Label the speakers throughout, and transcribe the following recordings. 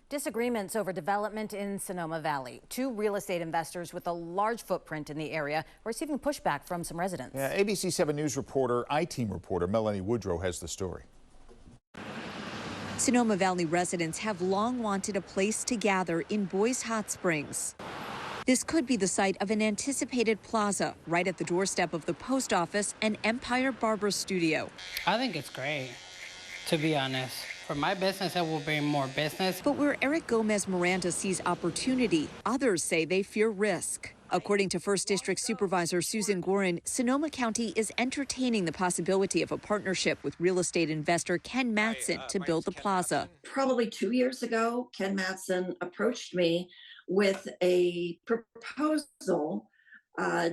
Speaker 1: Disagreements over development in Sonoma Valley. Two real estate investors with a large footprint in the area are receiving pushback from some residents.
Speaker 2: Yeah, ABC 7 News reporter, I-Team reporter Melanie Woodrow has the story.
Speaker 3: Sonoma Valley residents have long wanted a place to gather in Boys Hot Springs. This could be the site of an anticipated plaza right at the doorstep of the post office and Empire Barber Studio.
Speaker 4: I think it's great, to be honest. For my business, it will bring more business.
Speaker 3: But where Eric Gomez Miranda sees opportunity, others say they fear risk. According to 1st District Supervisor Susan Gorin, Sonoma County is entertaining the possibility of a partnership with real estate investor Ken Matson to build the plaza.
Speaker 5: Probably 2 years ago, Ken Matson approached me with a proposal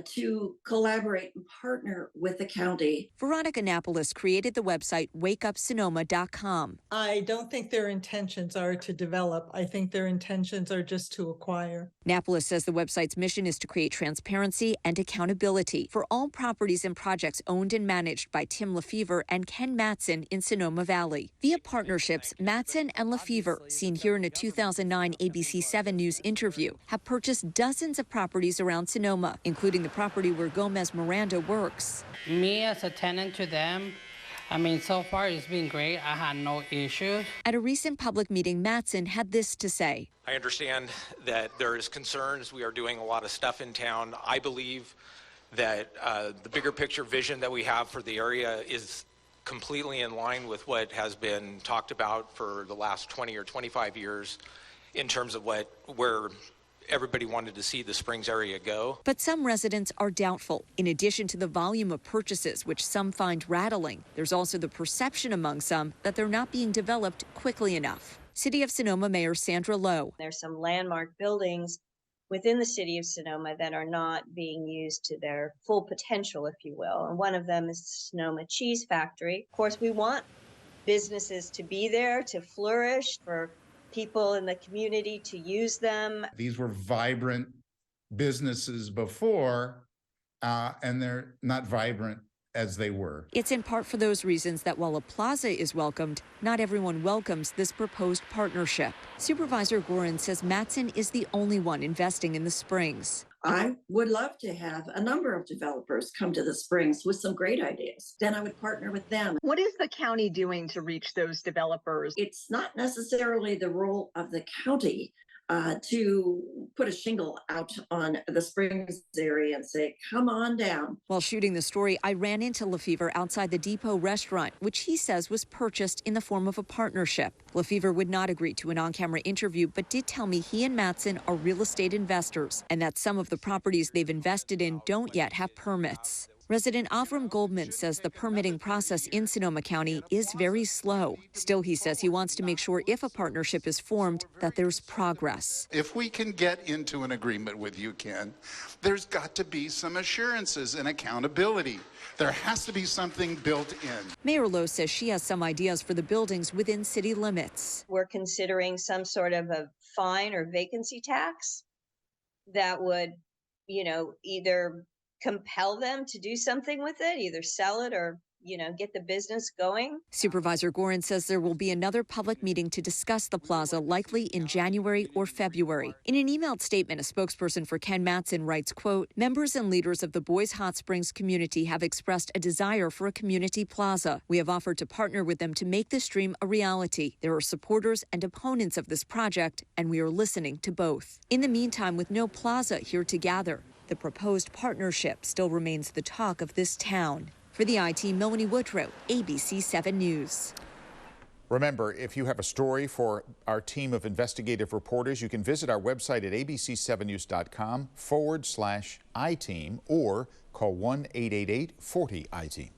Speaker 5: to collaborate and partner with the county.
Speaker 3: Veronica Napolis created the website wakeupsonoma.com.
Speaker 6: I don't think their intentions are to develop. I think their intentions are just to acquire.
Speaker 3: Napolis says the website's mission is to create transparency and accountability for all properties and projects owned and managed by Tim Lefevre and Ken Matson in Sonoma Valley. Via partnerships, Matson and Lefevre, seen here in a 2009 ABC 7 News interview, have purchased dozens of properties around Sonoma, including the property where Gomez Miranda works.
Speaker 4: Me as a tenant to them, I mean, so far it's been great. I had no issues.
Speaker 3: At a recent public meeting, Matson had this to say.
Speaker 7: I understand that there is concerns. We are doing a lot of stuff in town. I believe that the bigger picture vision that we have for the area is completely in line with what has been talked about for the last 20 or 25 years in terms of where everybody wanted to see the Springs area go.
Speaker 3: But some residents are doubtful. In addition to the volume of purchases, which some find rattling, there's also the perception among some that they're not being developed quickly enough. City of Sonoma Mayor Sandra Lowe.
Speaker 8: There's some landmark buildings within the city of Sonoma that are not being used to their full potential, if you will. And one of them is the Sonoma Cheese Factory. Of course, we want businesses to be there, to flourish, for people in the community to use them.
Speaker 9: These were vibrant businesses before, and they're not vibrant as they were.
Speaker 3: It's in part for those reasons that while a plaza is welcomed, not everyone welcomes this proposed partnership. Supervisor Gorin says Matson is the only one investing in the Springs.
Speaker 5: I would love to have a number of developers come to the Springs with some great ideas. Then I would partner with them.
Speaker 10: What is the county doing to reach those developers?
Speaker 5: It's not necessarily the role of the county to put a shingle out on the Springs area and say, come on down.
Speaker 3: While shooting the story, I ran into Lefevre outside the Depot restaurant, which he says was purchased in the form of a partnership. Lefevre would not agree to an on-camera interview, but did tell me he and Matson are real estate investors and that some of the properties they've invested in don't yet have permits. Resident Avram Goldman says the permitting process in Sonoma County is very slow. Still, he says he wants to make sure if a partnership is formed that there's progress.
Speaker 9: If we can get into an agreement with you, Ken, there's got to be some assurances and accountability. There has to be something built in.
Speaker 3: Mayor Lowe says she has some ideas for the buildings within city limits.
Speaker 8: We're considering some sort of a fine or vacancy tax that would, either compel them to do something with it, either sell it or, get the business going.
Speaker 3: Supervisor Gorin says there will be another public meeting to discuss the plaza, likely in January or February. In an emailed statement, a spokesperson for Ken Matson writes, quote, members and leaders of the Boys Hot Springs community have expressed a desire for a community plaza. We have offered to partner with them to make this dream a reality. There are supporters and opponents of this project, and we are listening to both. In the meantime, with no plaza here to gather, the proposed partnership still remains the talk of this town. For the I-Team, Melanie Woodrow, ABC 7 News.
Speaker 2: Remember, if you have a story for our team of investigative reporters, you can visit our website at abc7news.com/I-Team or call 1-888-40-I-Team.